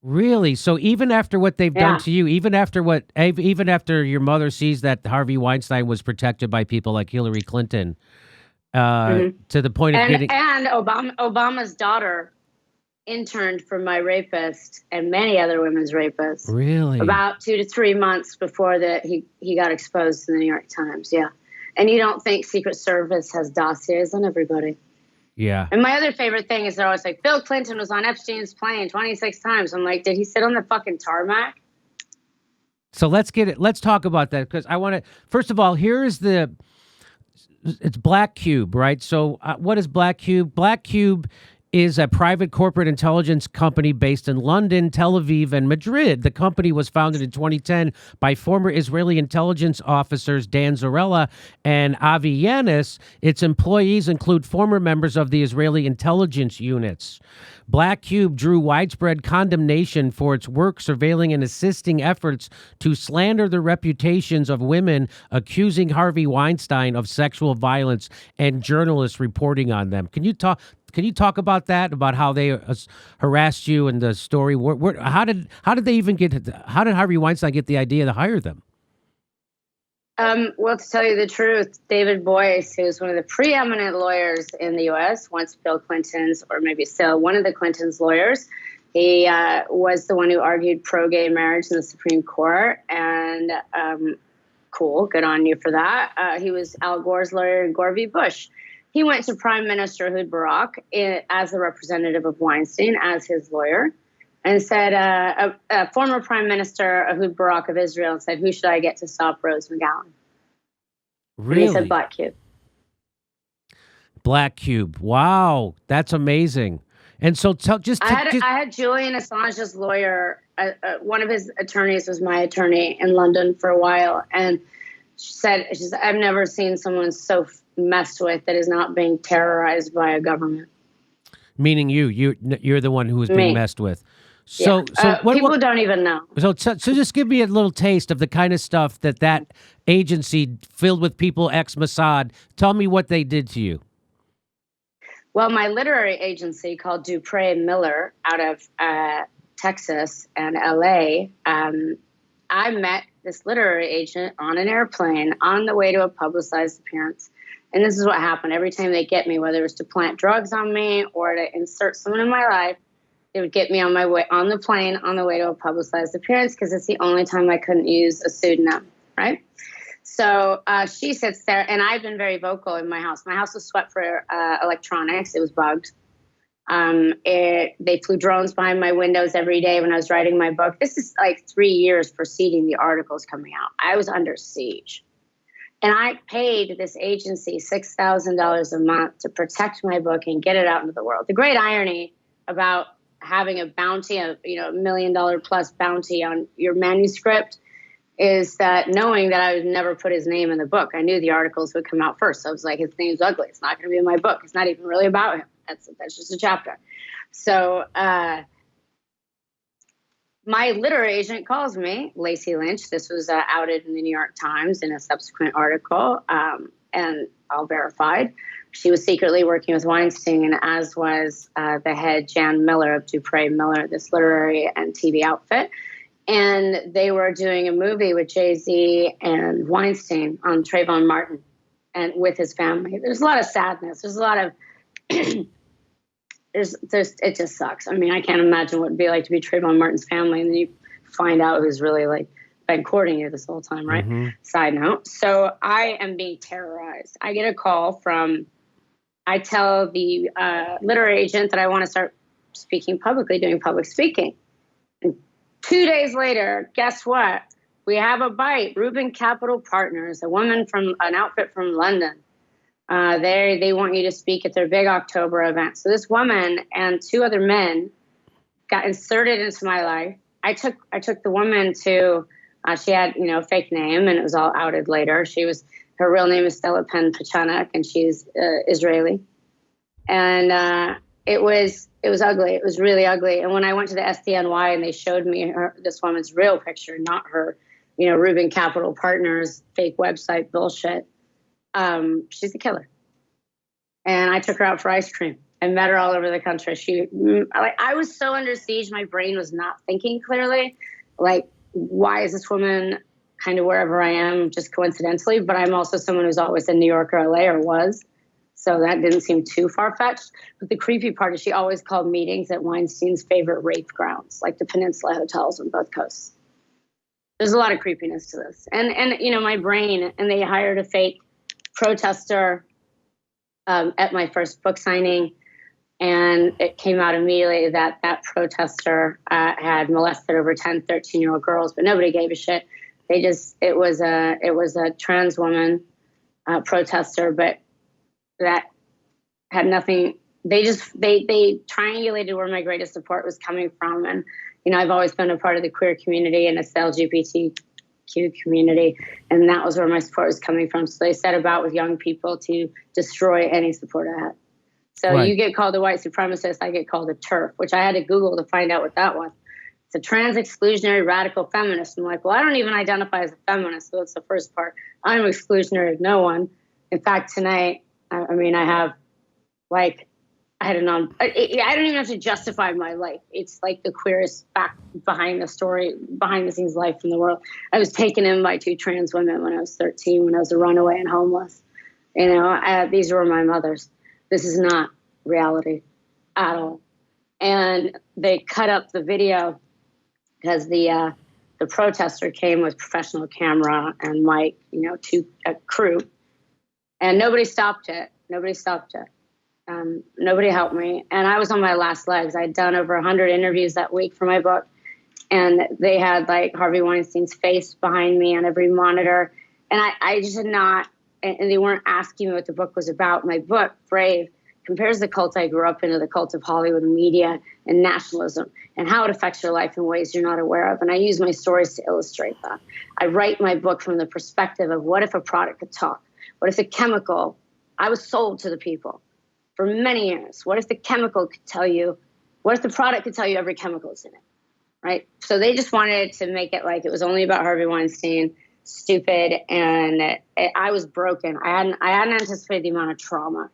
Really? So even after what they've done Yeah. to you, even after your mother sees that Harvey Weinstein was protected by people like Hillary Clinton, to the point of getting. And Obama's daughter interned for my rapist and many other women's rapists. Really? About 2 to 3 months before that he got exposed in the New York Times. Yeah. And you don't think Secret Service has dossiers on everybody. Yeah. And my other favorite thing is they're always like, Bill Clinton was on Epstein's plane 26 times. I'm like, did he sit on the fucking tarmac? So let's talk about that, because I want to, first of all, it's Black Cube, right? So what is Black Cube? Black Cube is a private corporate intelligence company based in London, Tel Aviv, and Madrid. The company was founded in 2010 by former Israeli intelligence officers Dan Zarella and Avi Yanis. Its employees include former members of the Israeli intelligence units. Black Cube drew widespread condemnation for its work surveilling and assisting efforts to slander the reputations of women accusing Harvey Weinstein of sexual violence and journalists reporting on them. Can you talk about that? About how they harassed you and the story? How did Harvey Weinstein get the idea to hire them? Well, to tell you the truth, David Boyce, who's one of the preeminent lawyers in the U.S., once Bill Clinton's, or maybe still one of the Clintons' lawyers, he was the one who argued pro-gay marriage in the Supreme Court. And cool, good on you for that. He was Al Gore's lawyer in Gore v. Bush. He went to Prime Minister Ehud Barak as a representative of Weinstein, as his lawyer, and said, a former Prime Minister Ehud Barak of Israel said, who should I get to stop Rose McGowan? Really? And he said, Black Cube. Black Cube. Wow, that's amazing. And so I had Julian Assange's lawyer. One of his attorneys was my attorney in London for a while. And she said, I've never seen someone so messed with that is not being terrorized by a government. Meaning you're the one who was being messed with. So people don't even know. So just give me a little taste of the kind of stuff that agency filled with people ex-Mossad. Tell me what they did to you. Well, my literary agency called Dupre Miller out of Texas and LA, I met this literary agent on an airplane on the way to a publicized appearance. And this is what happened. Every time they get me, whether it was to plant drugs on me or to insert someone in my life, they would get me on the plane on the way to a publicized appearance, because it's the only time I couldn't use a pseudonym, right? So she sits there, and I've been very vocal in my house. My house was swept for electronics. It was bugged. They flew drones behind my windows every day when I was writing my book. This is like 3 years preceding the articles coming out. I was under siege. And I paid this agency $6,000 a month to protect my book and get it out into the world. The great irony about having a bounty, $1 million plus bounty on your manuscript, is that knowing that I would never put his name in the book, I knew the articles would come out first. So I was like, his name's ugly. It's not going to be in my book. It's not even really about him. That's just a chapter. So my literary agent calls me, Lacey Lynch. This was outed in the New York Times in a subsequent article, and all verified. She was secretly working with Weinstein, as was the head Jan Miller of Dupre Miller, this literary and TV outfit. And they were doing a movie with Jay-Z and Weinstein on Trayvon Martin and with his family. There's a lot of sadness. There's a lot of it just sucks. I mean, I can't imagine what it'd be like to be Trayvon Martin's family, and then you find out who's really like been courting you this whole time, right? Mm-hmm. Side note. So I am being terrorized. I get a call I tell the literary agent that I want to start speaking publicly, doing public speaking. And 2 days later, guess what? We have a bite. Rubin Capital Partners, a woman from an outfit from London. They want you to speak at their big October event. So this woman and 2 other men got inserted into my life. I took the woman to, she had, a fake name, and it was all outed later. Her real name is Stella Penn Pachanak, and she's Israeli. And it was ugly. It was really ugly. And when I went to the SDNY and they showed me this woman's real picture, not her, Rubin Capital Partners fake website bullshit. She's a killer. And I took her out for ice cream. I met her all over the country. I was so under siege, my brain was not thinking clearly. Like, why is this woman kind of wherever I am just coincidentally? But I'm also someone who's always in New York or LA or was. So that didn't seem too far-fetched. But the creepy part is she always called meetings at Weinstein's favorite rape grounds, like the Peninsula hotels on both coasts. There's a lot of creepiness to this. And you know, my brain, and they hired a fake protester at my first book signing. And it came out immediately that that protester had molested over 10, 13-year-old girls, but nobody gave a shit. It was a trans woman protester, but that had nothing. They triangulated where my greatest support was coming from. And, you know, I've always been a part of the queer community and the LGBTQ community, and that was where my support was coming from. So they set about with young people to destroy any support I had. So right. You get called a white supremacist, I get called a TERF, which I had to Google to find out what that was. It's a trans exclusionary radical feminist. I'm like, well, I don't even identify as a feminist, so that's the first part. I'm exclusionary of no one. In fact, tonight, I had I don't even have to justify my life. It's like the queerest behind the scenes life in the world. I was taken in by 2 trans women when I was 13, when I was a runaway and homeless. You know, these were my mothers. This is not reality at all. And they cut up the video because the protester came with professional camera and mic, you know, to a crew, and nobody stopped it. Nobody helped me. And I was on my last legs. I'd done over 100 interviews that week for my book. And they had like Harvey Weinstein's face behind me on every monitor. And I just had not, and they weren't asking me what the book was about. My book, Brave, compares the cult I grew up in to the cult of Hollywood media and nationalism and how it affects your life in ways you're not aware of. And I use my stories to illustrate that. I write my book from the perspective of what if a product could talk? What if a chemical, I was sold to the people for many years. What if the chemical could tell you, what if the product could tell you every chemical is in it, right? So they just wanted to make it like it was only about Harvey Weinstein, stupid, and I was broken. I hadn't anticipated the amount of trauma,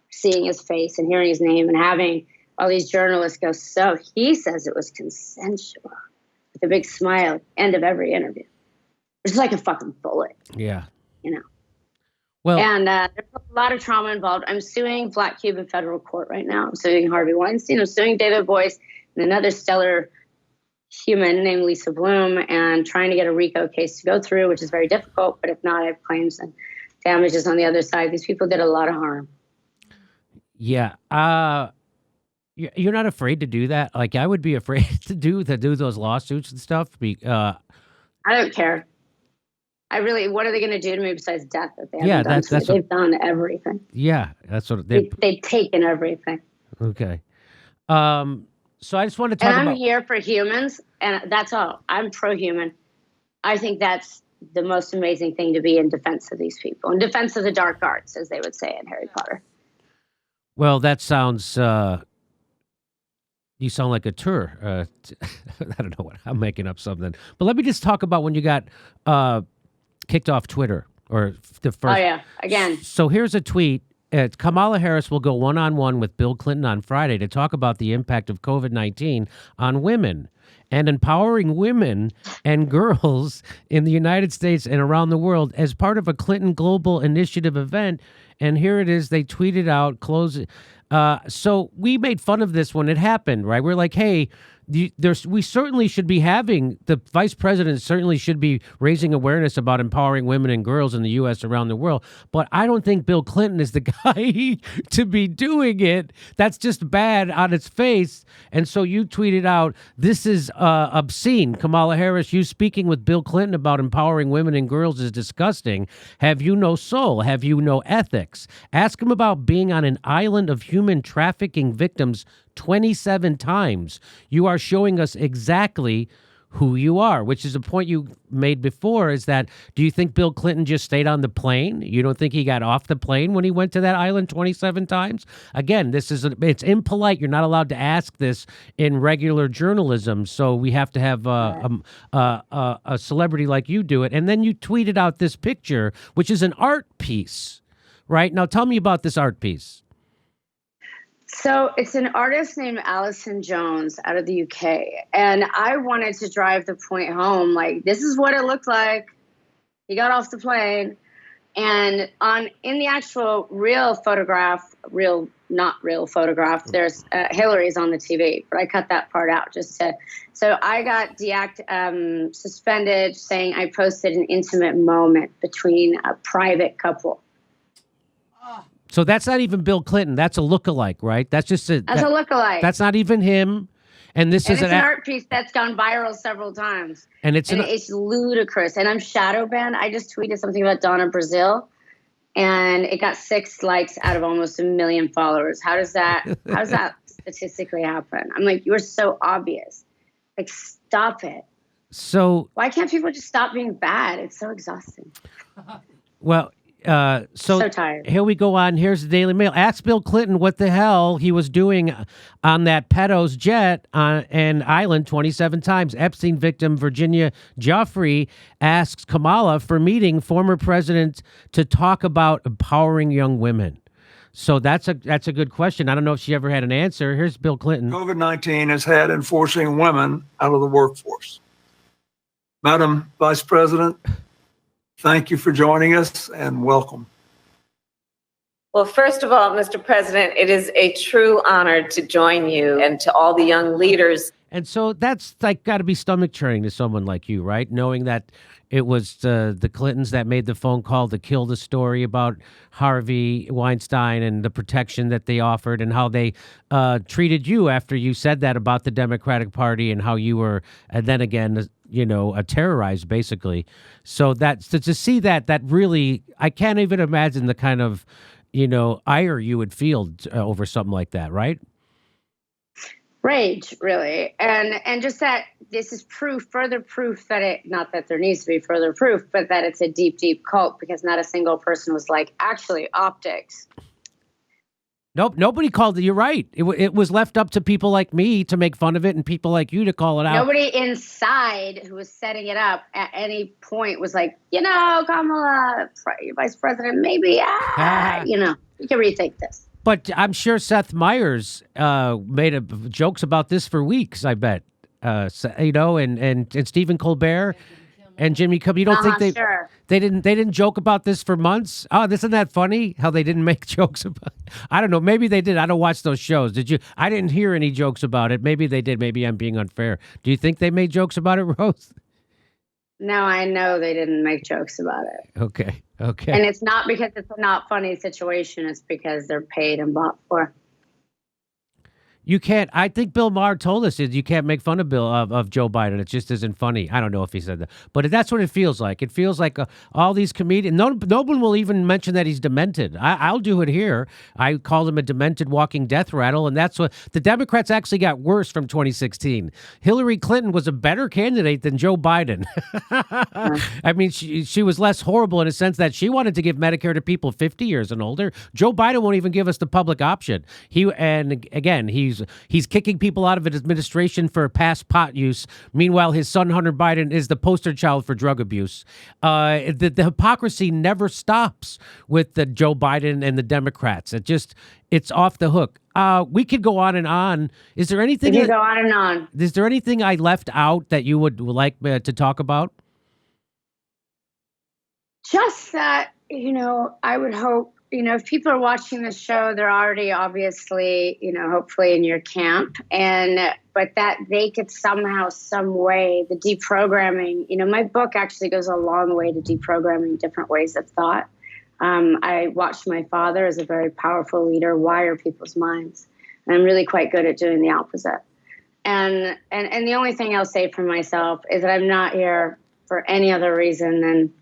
seeing his face and hearing his name and having all these journalists go, so he says it was consensual, with a big smile, end of every interview. It's like a fucking bullet. Yeah. You know? Well, and there's a lot of trauma involved. I'm suing Black Cube in federal court right now. I'm suing Harvey Weinstein. I'm suing David Boyce and another stellar human named Lisa Bloom, and trying to get a RICO case to go through, which is very difficult. But if not, I have claims and damages on the other side. These people did a lot of harm. Yeah. You're not afraid to do that? Like, I would be afraid to do those lawsuits and stuff. I don't care. What are they going to do to me besides death? That they haven't done to me? They've done everything. Yeah, that's what they've taken everything. Okay. So I just want to talk about. And I'm here for humans, and that's all. I'm pro-human. I think that's the most amazing thing, to be in defense of these people, in defense of the dark arts, as they would say in Harry Potter. Well, that sounds. You sound like a tour. I don't know what I'm making up something, but let me just talk about when you got kicked off Twitter, or the first. Oh yeah, again. So here's a tweet. Kamala Harris will go one-on-one with Bill Clinton on Friday to talk about the impact of COVID-19 on women and empowering women and girls in the United States and around the world as part of a Clinton Global Initiative event. And here it is. They tweeted out, so we made fun of this when it happened, right? We're like, hey, we certainly should be the vice president certainly should be raising awareness about empowering women and girls in the U.S. around the world. But I don't think Bill Clinton is the guy to be doing it. That's just bad on its face. And so you tweeted out, this is obscene. Kamala Harris, you speaking with Bill Clinton about empowering women and girls is disgusting. Have you no soul? Have you no ethics? Ask him about being on an island of human trafficking victims 27 times. You are showing us exactly who you are, which is a point you made before, is that, do you think Bill Clinton just stayed on the plane? You don't think he got off the plane when he went to that island 27 times? Again, it's impolite. You're not allowed to ask this in regular journalism, so we have to have a celebrity like you do it. And then you tweeted out this picture, which is an art piece, right? Now tell me about this art piece. So it's an artist named Alison Jones out of the UK. And I wanted to drive the point home. Like, this is what it looked like. He got off the plane. And in the actual real photograph, not real photograph, there's Hillary's on the TV, but I cut that part out so I got suspended, saying I posted an intimate moment between a private couple. So that's not even Bill Clinton. That's a lookalike, right? That's just a lookalike. That's not even him. And it's an art piece that's gone viral several times. And it's ludicrous. And I'm shadow banned. I just tweeted something about Donna Brazil, and it got 6 likes out of almost 1 million followers. How does that statistically happen? I'm like, you're so obvious. Like, stop it. So why can't people just stop being bad? It's so exhausting. Well, so tired. Here we go on. Here's the Daily Mail. Ask Bill Clinton what the hell he was doing on that pedo's jet on an island 27 times. Epstein victim Virginia Joffrey asks Kamala for meeting former president to talk about empowering young women. So that's a good question. I don't know if she ever had an answer. Here's Bill Clinton. COVID-19 has had enforcing women out of the workforce. Madam Vice President, thank you for joining us and welcome. Well, first of all, Mr. President, it is a true honor to join you and to all the young leaders. And so that's like got to be stomach churning to someone like you, right? Knowing that it was the Clintons that made the phone call to kill the story about Harvey Weinstein and the protection that they offered and how they treated you after you said that about the Democratic Party and how you were, and then again, terrorized basically. So to see that really, I can't even imagine the kind of, ire you would feel over something like that, right? Rage, really. And just that this is further proof that not that there needs to be further proof, but that it's a deep, deep cult, because not a single person was like, actually, optics. Nope, nobody called it. You're right. It was left up to people like me to make fun of it and people like you to call it out. Nobody inside who was setting it up at any point was like, Kamala, Vice President, maybe, you can rethink this. But I'm sure Seth Meyers made jokes about this for weeks, I bet. And Stephen Colbert and Jimmy Kimmel. You don't think they didn't joke about this for months? Oh, isn't that funny how they didn't make jokes about it? I don't know. Maybe they did. I don't watch those shows. Did you? I didn't hear any jokes about it. Maybe they did. Maybe I'm being unfair. Do you think they made jokes about it, Rose? No, I know they didn't make jokes about it. Okay. And it's not because it's a not funny situation. It's because they're paid and bought for. You can't. I think Bill Maher told us you can't make fun of Joe Biden. It just isn't funny. I don't know if he said that, but that's what it feels like. It feels like all these comedians. No one will even mention that he's demented. I'll do it here. I called him a demented walking death rattle, and that's what the Democrats actually got worse from 2016. Hillary Clinton was a better candidate than Joe Biden. I mean, she was less horrible in a sense that she wanted to give Medicare to people 50 years and older. Joe Biden won't even give us the public option. He's kicking people out of his administration for past pot use. Meanwhile, his son, Hunter Biden, is the poster child for drug abuse. The hypocrisy never stops with the Joe Biden and the Democrats. It's off the hook. We could go on and on. Is there anything? We can go on and on. Is there anything I left out that you would like to talk about? Just that, I would hope, if people are watching this show, they're already obviously, hopefully in your camp, but that they could somehow, some way, the deprogramming, my book actually goes a long way to deprogramming different ways of thought. I watched my father as a very powerful leader wire people's minds, and I'm really quite good at doing the opposite. And the only thing I'll say for myself is that I'm not here for any other reason than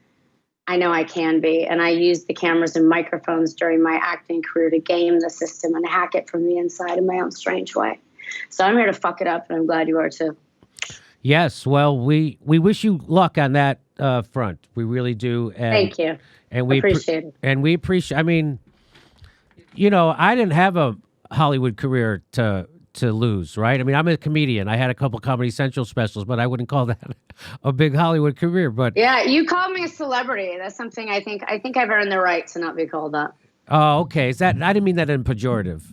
I know I can be, and I use the cameras and microphones during my acting career to game the system and hack it from the inside in my own strange way. So I'm here to fuck it up, and I'm glad you are too. Yes, well, we wish you luck on that front. We really do. And, thank you. And we appreciate it. And we appreciate. I mean, I didn't have a Hollywood career to lose, right? I mean, I'm a comedian. I had a couple Comedy Central specials, but I wouldn't call that a big Hollywood career. But yeah, you called me a celebrity. That's something I think I've earned the right to not be called that. Oh, okay. Is that? I didn't mean that in pejorative.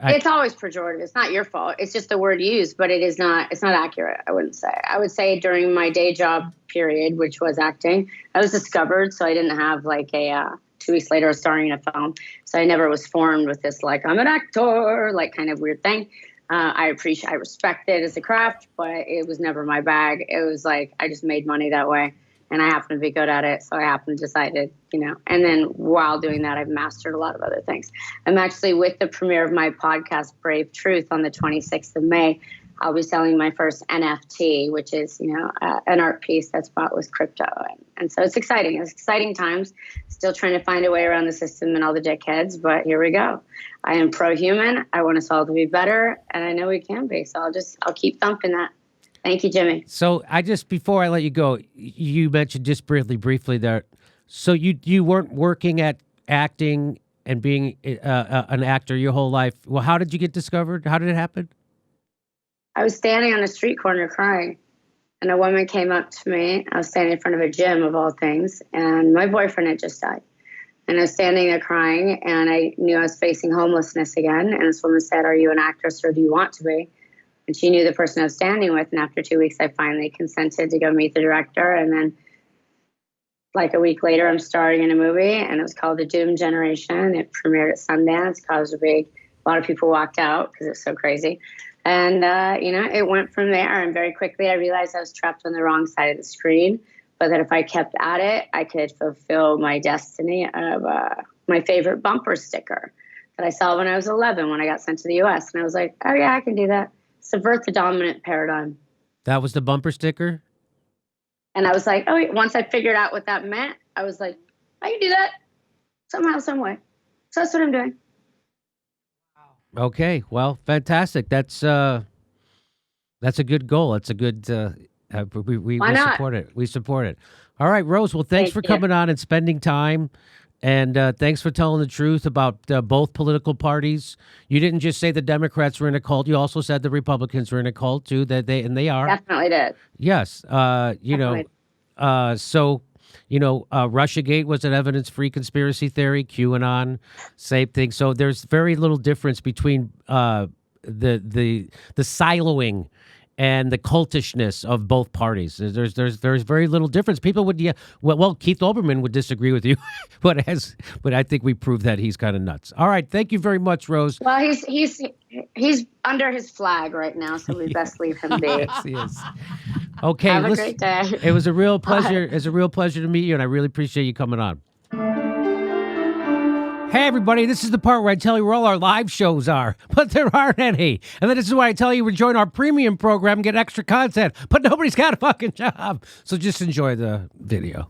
It's always pejorative. It's not your fault. It's just the word used, but it's not accurate, I wouldn't say. I would say during my day job period, which was acting, I was discovered, so I didn't have like a 2 weeks later starring in a film. So I never was formed with this, like, I'm an actor, like kind of weird thing. I respect it as a craft, but it was never my bag. It was like, I just made money that way. And I happen to be good at it, so I happen to decided, And then while doing that, I've mastered a lot of other things. I'm actually with the premiere of my podcast, Brave Truth, on the 26th of May. I'll be selling my first NFT, which is, an art piece that's bought with crypto. And so it's exciting. It's exciting times. Still trying to find a way around the system and all the dickheads, but here we go. I am pro-human. I want us all to be better, and I know we can be. So I'll keep thumping that. Thank you, Jimmy. So before I let you go, you mentioned just briefly there. So you weren't working at acting and being an actor your whole life. Well, how did you get discovered? How did it happen? I was standing on a street corner crying, and a woman came up to me. I was standing in front of a gym, of all things, and my boyfriend had just died. And I was standing there crying, and I knew I was facing homelessness again. And this woman said, "Are you an actress, or do you want to be?" And she knew the person I was standing with. And after 2 weeks, I finally consented to go meet the director. And then like a week later, I'm starring in a movie, and it was called The Doom Generation. It premiered at Sundance, caused a lot of people walked out because it was so crazy. And, it went from there. And very quickly, I realized I was trapped on the wrong side of the screen, but that if I kept at it, I could fulfill my destiny of my favorite bumper sticker that I saw when I was 11, when I got sent to the U.S. And I was like, oh, yeah, I can do that. Subvert the dominant paradigm. That was the bumper sticker? And I was like, oh, once I figured out what that meant, I was like, I can do that somehow, some way. So that's what I'm doing. Okay, well, fantastic. That's a good goal. That's a good. We support it. We support it. All right, Rose. Well, thanks for coming on and spending time, and thanks for telling the truth about both political parties. You didn't just say the Democrats were in a cult. You also said the Republicans were in a cult too. They are. Definitely did. Yes. Russiagate was an evidence-free conspiracy theory. QAnon, same thing. So there's very little difference between the siloing and the cultishness of both parties. There's very little difference. People would, Keith Olbermann would disagree with you, but I think we proved that he's kind of nuts. All right, thank you very much, Rose. Well, he's under his flag right now, so we best leave him be. Yes, he is. Okay, have a great day. It was a real pleasure. It's a real pleasure to meet you, and I really appreciate you coming on. Hey, everybody, this is the part where I tell you where all our live shows are, but there aren't any. And then this is why I tell you to join our premium program and get extra content, but nobody's got a fucking job. So just enjoy the video.